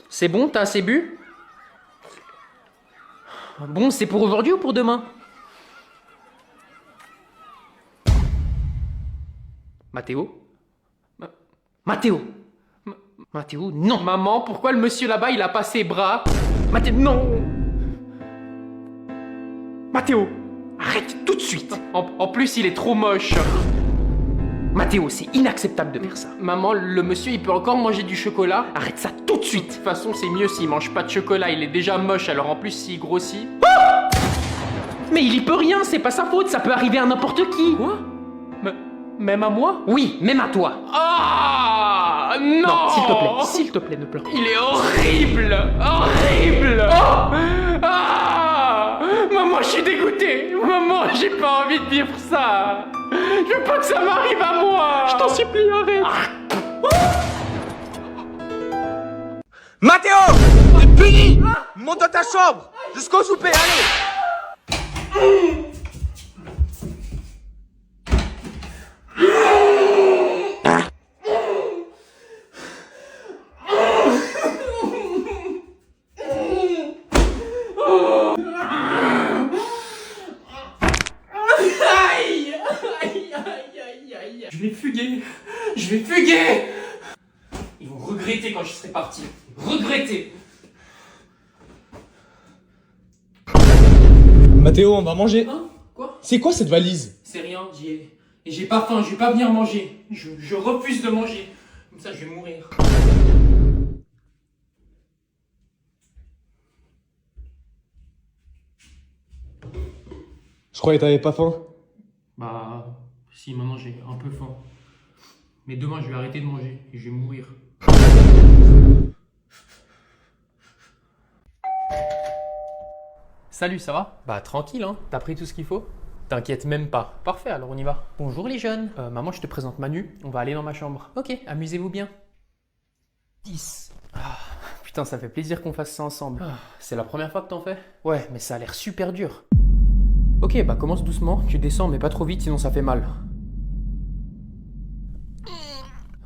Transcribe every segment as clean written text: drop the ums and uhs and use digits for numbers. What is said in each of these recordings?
C'est bon, t'as assez bu? Bon, c'est pour aujourd'hui ou pour demain? Mathéo? Mathéo? Mathéo, non! Maman, pourquoi le monsieur là-bas, il a pas ses bras? Mathéo, non! Mathéo, arrête tout de suite! En plus, il est trop moche. Mathéo, c'est inacceptable de faire ça. Maman, le monsieur, il peut encore manger du chocolat? Arrête ça tout de suite! De toute façon, c'est mieux s'il mange pas de chocolat, il est déjà moche, alors en plus, s'il grossit... Ah! Mais il y peut rien, c'est pas sa faute, ça peut arriver à n'importe qui! Quoi? Même à moi? Oui, même à toi! Ah! Non! Non, s'il te plaît, ne pleure pas. Il est horrible! Horrible! Oh! Ah! Maman, je suis dégoûté! Maman, j'ai pas envie de vivre ça! Je veux pas que ça m'arrive à moi! Je t'en supplie, arrête! Mathéo! T'es puni! Monte dans ta chambre! Jusqu'au souper, allez! Je vais fuguer! Je vais fuguer! Ils vont regretter quand je serai parti. Regretter! Mathéo, on va manger. Hein? Quoi? C'est quoi cette valise? C'est rien, j'ai pas faim, je vais pas venir manger. Je refuse de manger. Comme ça, je vais mourir. Je croyais que t'avais pas faim. Bah, si, maintenant j'ai un peu faim. Mais demain, je vais arrêter de manger et je vais mourir. Salut, ça va? Bah, tranquille, hein. T'as pris tout ce qu'il faut? T'inquiète même pas. Parfait, alors on y va. Bonjour les jeunes. Maman, je te présente Manu. On va aller dans ma chambre. Ok, amusez-vous bien. 10. Ah, putain, ça fait plaisir qu'on fasse ça ensemble. Ah, c'est la première fois que t'en fais? Ouais, mais ça a l'air super dur. Ok, bah commence doucement. Tu descends, mais pas trop vite, sinon ça fait mal.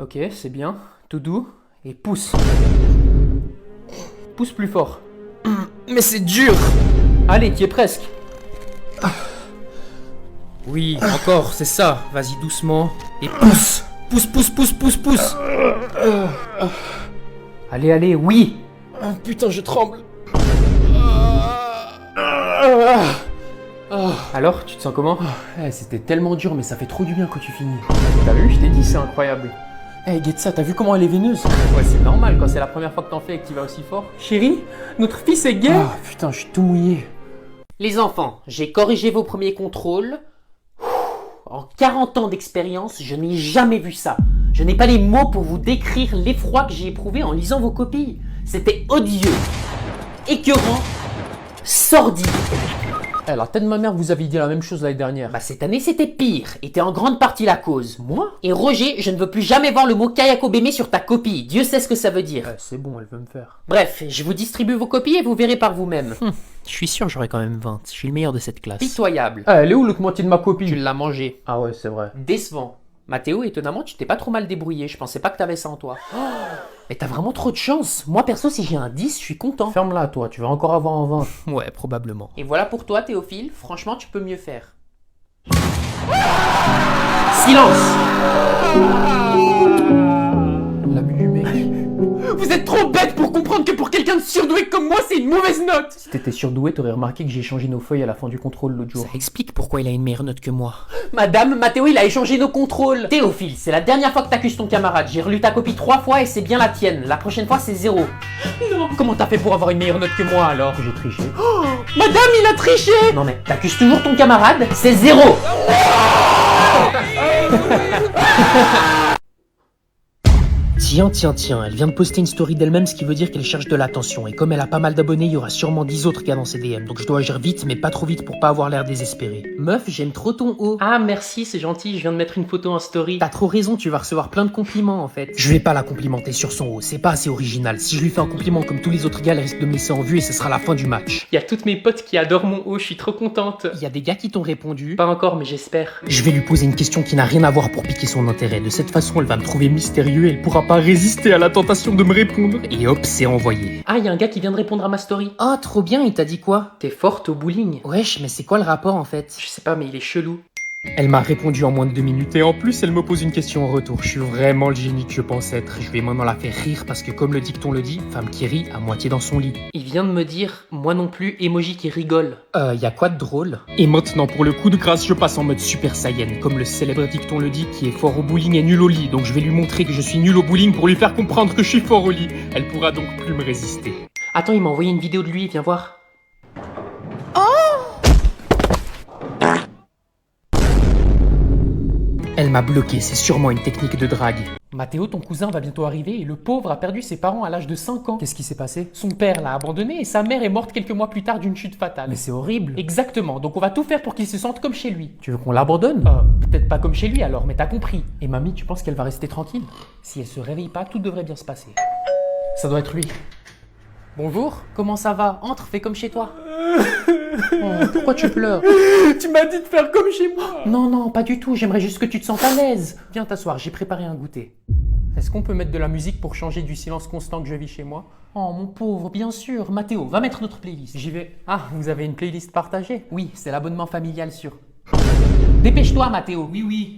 Ok, c'est bien. Tout doux. Et pousse. Pousse plus fort. Mais c'est dur! Allez, t'y es presque. Oui, encore, c'est ça. Vas-y doucement. Et pousse. Pousse, pousse, pousse, pousse, pousse. Allez, allez, oui. Putain, je tremble. Alors, tu te sens comment? C'était tellement dur, mais ça fait trop du bien quand tu finis. T'as vu, je t'ai dit, c'est incroyable. Hey, guette ça, t'as vu comment elle est veineuse? Ouais, c'est normal quand c'est la première fois que t'en fais et que tu vas aussi fort. Chérie, notre fils est gay. Ah, putain, je suis tout mouillé. Les enfants, j'ai corrigé vos premiers contrôles. En 40 ans d'expérience, je n'ai jamais vu ça. Je n'ai pas les mots pour vous décrire l'effroi que j'ai éprouvé en lisant vos copies. C'était odieux, écœurant, sordide. Eh, la tête de ma mère, vous aviez dit la même chose l'année dernière. Bah cette année c'était pire, et t'es en grande partie la cause. Moi? Et Roger, je ne veux plus jamais voir le mot Kayako Beme sur ta copie. Dieu sait ce que ça veut dire. C'est bon, elle veut me faire. Bref, je vous distribue vos copies et vous verrez par vous-même. Je suis sûr j'aurai quand même 20. Je suis le meilleur de cette classe. Pitoyable. Ah, elle est où l'autre moitié de ma copie? Tu l'as mangé. Ah ouais, c'est vrai. Décevant. Mathéo, étonnamment, tu t'es pas trop mal débrouillé. Je pensais pas que t'avais ça en toi. Mais t'as vraiment trop de chance. Moi, perso, si j'ai un 10, je suis content. Ferme-la, toi, tu vas encore avoir un 20. Ouais, probablement. Et voilà pour toi, Théophile. Franchement, tu peux mieux faire. Silence! L'abus du mec. Vous êtes trop bête pour comprendre que pour quelqu'un de surdoué comme moi, c'est une mauvaise note! Si t'étais surdoué, t'aurais remarqué que j'ai échangé nos feuilles à la fin du contrôle l'autre jour. Ça explique pourquoi il a une meilleure note que moi. Madame, Mathéo, il a échangé nos contrôles. Théophile, c'est la dernière fois que t'accuses ton camarade. J'ai relu ta copie 3 fois et c'est bien la tienne. La prochaine fois, c'est 0. Non! Comment t'as fait pour avoir une meilleure note que moi alors? J'ai triché. Oh, madame, il a triché! Non mais, t'accuses toujours ton camarade, c'est 0. Tiens, elle vient de poster une story d'elle-même, ce qui veut dire qu'elle cherche de l'attention. Et comme elle a pas mal d'abonnés, il y aura sûrement 10 autres gars dans ses DM. Donc je dois agir vite, mais pas trop vite pour pas avoir l'air désespéré. Meuf, j'aime trop ton haut. Ah, merci, c'est gentil, je viens de mettre une photo en story. T'as trop raison, tu vas recevoir plein de compliments en fait. Je vais pas la complimenter sur son haut, c'est pas assez original. Si je lui fais un compliment comme tous les autres gars, elle risque de me laisser en vue et ce sera la fin du match. Il y a toutes mes potes qui adorent mon haut, je suis trop contente. Il y a des gars qui t'ont répondu. Pas encore, mais j'espère. Je vais lui poser une question qui n'a rien à voir pour piquer son intérêt. De cette façon, elle va me trouver mystérieux et elle pourra pas résisté à la tentation de me répondre et hop, c'est envoyé. Ah, y a un gars qui vient de répondre à ma story. Oh, trop bien, il t'a dit quoi? T'es forte au bowling. Wesh, mais c'est quoi le rapport en fait? Je sais pas, mais il est chelou. Elle m'a répondu en moins de 2 minutes et en plus elle me pose une question en retour. Je suis vraiment le génie que je pense être. Je vais maintenant la faire rire parce que comme le dicton le dit, femme qui rit à moitié dans son lit. Il vient de me dire, moi non plus, emoji qui rigole. Y a quoi de drôle? Et maintenant pour le coup de grâce, je passe en mode Super Saiyan. Comme le célèbre dicton le dit, qui est fort au bowling est nul au lit. Donc je vais lui montrer que je suis nul au bowling pour lui faire comprendre que je suis fort au lit. Elle pourra donc plus me résister. Attends, il m'a envoyé une vidéo de lui, viens voir. Elle m'a bloqué, c'est sûrement une technique de drague. Mathéo, ton cousin va bientôt arriver et le pauvre a perdu ses parents à l'âge de 5 ans. Qu'est-ce qui s'est passé? Son père l'a abandonné et sa mère est morte quelques mois plus tard d'une chute fatale. Mais c'est horrible. Exactement, donc on va tout faire pour qu'il se sente comme chez lui. Tu veux qu'on l'abandonne? Peut-être pas comme chez lui alors, mais t'as compris. Et mamie, tu penses qu'elle va rester tranquille? Si elle se réveille pas, tout devrait bien se passer. Ça doit être lui. Bonjour, comment ça va? Entre, fais comme chez toi. Oh, pourquoi tu pleures? Tu m'as dit de faire comme chez moi. Non, non, pas du tout, j'aimerais juste que tu te sentes à l'aise. Viens t'asseoir, j'ai préparé un goûter. Est-ce qu'on peut mettre de la musique pour changer du silence constant que je vis chez moi? Oh mon pauvre, bien sûr. Mathéo, va mettre notre playlist. J'y vais. Ah, vous avez une playlist partagée? Oui, c'est l'abonnement familial sur... Dépêche-toi Mathéo. Oui, oui.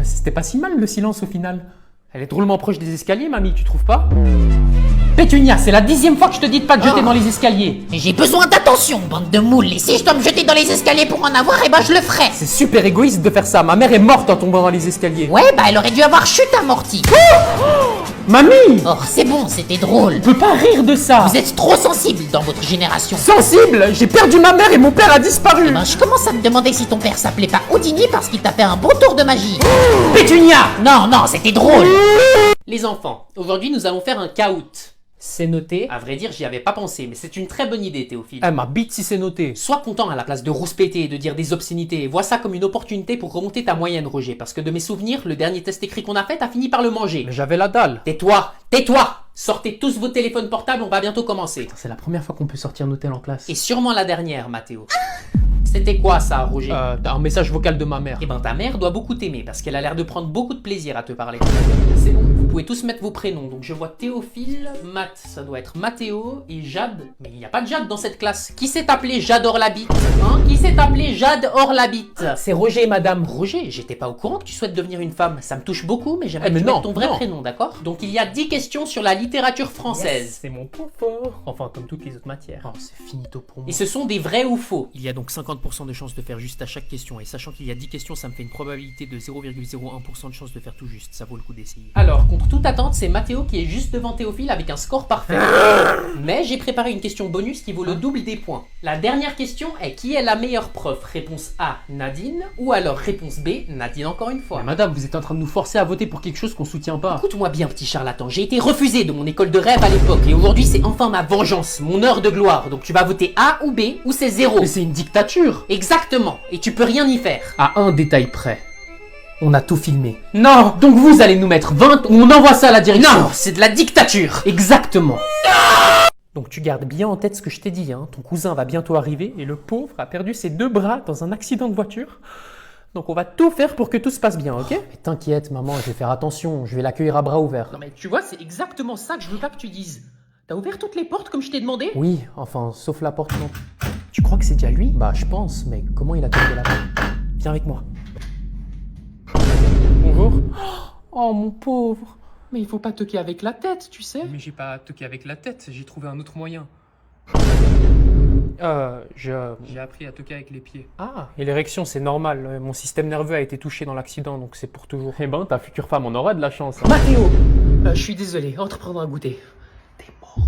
C'était pas si mal le silence au final. Elle est drôlement proche des escaliers, mamie, tu trouves pas? Pétunia, c'est la 10e fois que je te dis de pas te jeter dans les escaliers. Mais j'ai besoin d'attention, bande de moules. Et si je dois me jeter dans les escaliers pour en avoir, eh ben je le ferai. C'est super égoïste de faire ça. Ma mère est morte en tombant dans les escaliers. Ouais, bah elle aurait dû avoir chute amortie. Mamie! Oh, c'est bon, c'était drôle. On peut pas rire de ça. Vous êtes trop sensible dans votre génération. Sensible? J'ai perdu ma mère et mon père a disparu. Eh ben, je commence à me demander si ton père s'appelait pas Houdini parce qu'il t'a fait un beau tour de magie. Pétunia! Non, non, c'était drôle. Les enfants, aujourd'hui nous allons faire un caout. C'est noté. À vrai dire, j'y avais pas pensé, mais c'est une très bonne idée, Théophile. Eh, ma bite si c'est noté. Sois content à la place de rouspéter et de dire des obscénités. Vois ça comme une opportunité pour remonter ta moyenne, Roger. Parce que de mes souvenirs, le dernier test écrit qu'on a fait, t'as fini par le manger. Mais j'avais la dalle. Tais-toi! Tais-toi! Sortez tous vos téléphones portables, on va bientôt commencer. C'est la première fois qu'on peut sortir nos tels en classe. Et sûrement la dernière, Mathéo. C'était quoi ça, Roger? T'as un message vocal de ma mère. Eh ben ta mère doit beaucoup t'aimer parce qu'elle a l'air de prendre beaucoup de plaisir à te parler. C'est bon, vous pouvez tous mettre vos prénoms. Donc je vois Théophile, Matt, ça doit être Mathéo et Jade. Mais il n'y a pas de Jade dans cette classe. Qui s'est appelé Jade Orlabite? Hein? Qui s'est appelé Jade Orlabite? C'est Roger, madame. Roger, j'étais pas au courant que tu souhaites devenir une femme. Ça me touche beaucoup, mais j'aimerais que tu mettes ton vrai prénom, d'accord? Donc il y a 10 questions sur la littérature française. Yes, c'est mon point fort. Enfin, comme toutes les autres matières. Oh, c'est finito pour moi. Et ce sont des vrais ou faux. Il y a donc 50% de chances de faire juste à chaque question, et sachant qu'il y a 10 questions, ça me fait une probabilité de 0,01% de chance de faire tout juste. Ça vaut le coup d'essayer. Alors, contre toute attente, c'est Mathéo qui est juste devant Théophile avec un score parfait. Mais j'ai préparé une question bonus qui vaut le double des points. La dernière question est qui est la meilleure prof? Réponse A, Nadine, ou alors réponse B, Nadine encore une fois. Mais madame, vous êtes en train de nous forcer à voter pour quelque chose qu'on soutient pas. Écoute-moi bien, petit charlatan, j'ai été refusé de mon école de rêve à l'époque, et aujourd'hui c'est enfin ma vengeance, mon heure de gloire. Donc tu vas voter A ou B, ou c'est 0. Mais c'est une dictature. Exactement, et tu peux rien y faire. À un détail près. On a tout filmé. Non! Donc vous allez nous mettre 20 ou on envoie ça à la direction. Non, c'est de la dictature! Exactement. Donc tu gardes bien en tête ce que je t'ai dit, hein. Ton cousin va bientôt arriver et le pauvre a perdu ses 2 bras dans un accident de voiture. Donc on va tout faire pour que tout se passe bien, ok? Mais t'inquiète maman, je vais faire attention, je vais l'accueillir à bras ouverts. Non mais tu vois, c'est exactement ça que je veux pas que tu dises. T'as ouvert toutes les portes comme je t'ai demandé? Oui, enfin, sauf la porte non. Tu crois que c'est déjà lui? Bah je pense, mais comment il a toqué la porte? Viens avec moi. Bonjour. Oh mon pauvre. Mais il faut pas toquer avec la tête, tu sais. Mais j'ai pas toqué avec la tête, j'ai trouvé un autre moyen. J'ai appris à toquer avec les pieds. Ah, et l'érection c'est normal, mon système nerveux a été touché dans l'accident, donc c'est pour toujours. Eh ben, ta future femme en aura de la chance. Hein. Mathéo! Je suis désolé, entre prendre un goûter. T'es mort.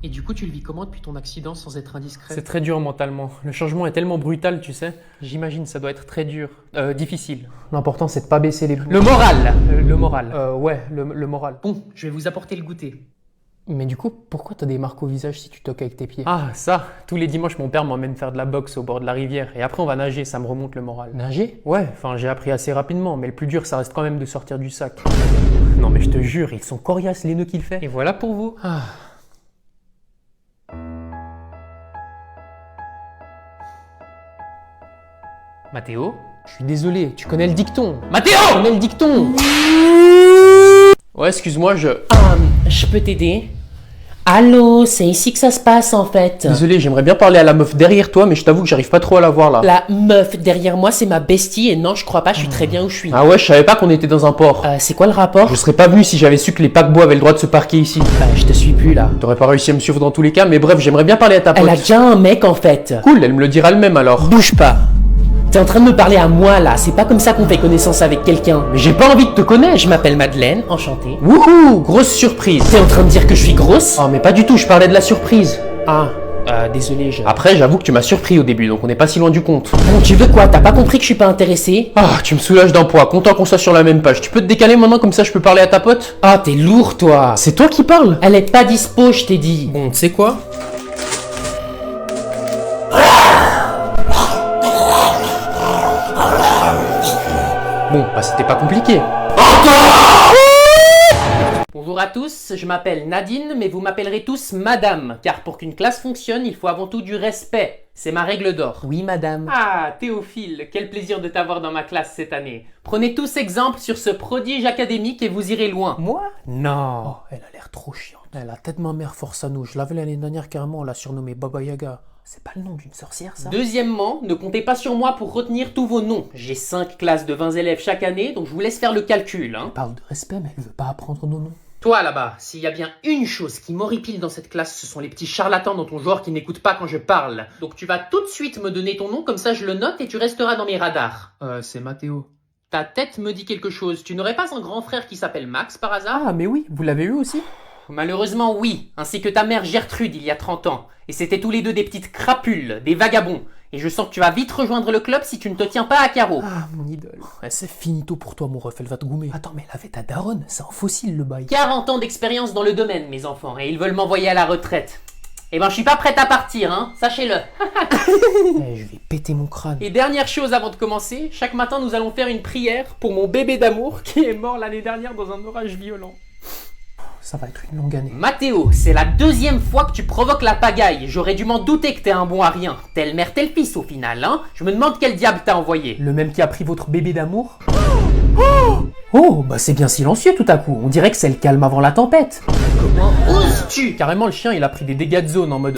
Et du coup, tu le vis comment depuis ton accident sans être indiscret? C'est très dur mentalement. Le changement est tellement brutal, tu sais. J'imagine ça doit être très dur. Difficile. L'important c'est de pas baisser les bouts. Le moral! Le moral. Ouais, le moral. Bon, je vais vous apporter le goûter. Mais du coup, pourquoi t'as des marques au visage si tu toques avec tes pieds? Ah, ça! Tous les dimanches, mon père m'emmène faire de la boxe au bord de la rivière. Et après, on va nager, ça me remonte le moral. Nager? Ouais, enfin, j'ai appris assez rapidement. Mais le plus dur, ça reste quand même de sortir du sac. Non, mais je te jure, ils sont coriaces les nœuds qu'il fait. Et voilà pour vous. Ah. Mathéo, Je suis désolé, tu connais le dicton. Mathéo! Tu connais le dicton. Ouais, excuse-moi, Je peux t'aider? Allô, c'est ici que ça se passe en fait. Désolé, j'aimerais bien parler à la meuf derrière toi, mais je t'avoue que j'arrive pas trop à la voir là. La meuf derrière moi, c'est ma bestie et non, je crois pas, je suis très bien où je suis. Ah ouais, je savais pas qu'on était dans un port. C'est quoi le rapport? Je serais pas venu si j'avais su que les paquebots avaient le droit de se parquer ici. Je te suis plus là. T'aurais pas réussi à me suivre dans tous les cas, mais bref, j'aimerais bien parler à ta pote. Elle a déjà un mec en fait. Cool, elle me le dira elle-même alors. Bouge pas. T'es en train de me parler à moi là, c'est pas comme ça qu'on fait connaissance avec quelqu'un. Mais j'ai pas envie de te connaître. Je m'appelle Madeleine, enchantée. Wouhou, grosse surprise. T'es en train de dire que je suis grosse? Oh mais pas du tout, je parlais de la surprise. Désolé, Après, j'avoue que tu m'as surpris au début, donc on n'est pas si loin du compte. Bon, tu veux quoi? T'as pas compris que je suis pas intéressé? Ah, tu me soulages d'un poids, content qu'on soit sur la même page. Tu peux te décaler maintenant, comme ça je peux parler à ta pote? Ah, t'es lourd toi. C'est toi qui parles? Elle est pas dispo, je t'ai dit. Bon, tu sais quoi? Bon, bah c'était pas compliqué. Bonjour à tous, je m'appelle Nadine, mais vous m'appellerez tous Madame, car pour qu'une classe fonctionne, il faut avant tout du respect. C'est ma règle d'or. Oui, madame. Ah, Théophile, quel plaisir de t'avoir dans ma classe cette année. Prenez tous exemple sur ce prodige académique et vous irez loin. Moi? Non. Oh, elle a l'air trop chiante. Elle a tête ma mère force à nous. Je l'avais l'année dernière carrément, on l'a surnommée Baba Yaga. C'est pas le nom d'une sorcière, ça? Deuxièmement, ne comptez pas sur moi pour retenir tous vos noms. J'ai 5 classes de 20 élèves chaque année, donc je vous laisse faire le calcul. Elle parle de respect, mais elle veut pas apprendre nos noms. Toi là-bas, s'il y a bien une chose qui m'horripile dans cette classe, ce sont les petits charlatans dans ton genre qui n'écoutent pas quand je parle. Donc tu vas tout de suite me donner ton nom, comme ça je le note et tu resteras dans mes radars. C'est Mathéo. Ta tête me dit quelque chose. Tu n'aurais pas un grand frère qui s'appelle Max par hasard? Ah, mais oui, vous l'avez eu aussi? Malheureusement oui, ainsi que ta mère Gertrude il y a 30 ans. Et c'était tous les deux des petites crapules, des vagabonds. Et je sens que tu vas vite rejoindre le club si tu ne te tiens pas à carreau. Ah, mon idole. C'est finito pour toi, mon ref, elle va te goumer. Attends, mais elle avait ta daronne, c'est un fossile le bail. 40 ans d'expérience dans le domaine, mes enfants, et ils veulent m'envoyer à la retraite. Eh ben, je suis pas prête à partir, hein, sachez-le. Je vais péter mon crâne. Et dernière chose avant de commencer, chaque matin nous allons faire une prière pour mon bébé d'amour qui est mort l'année dernière dans un orage violent. Ça va être une longue année. Mathéo, c'est la 2e fois que tu provoques la pagaille. J'aurais dû m'en douter que t'es un bon à rien. Telle mère, tel fils au final, hein. Je me demande quel diable t'a envoyé. Le même qui a pris votre bébé d'amour? Oh, bah c'est bien silencieux tout à coup. On dirait que c'est le calme avant la tempête. Comment oses-tu? Carrément, le chien, il a pris des dégâts de zone en mode...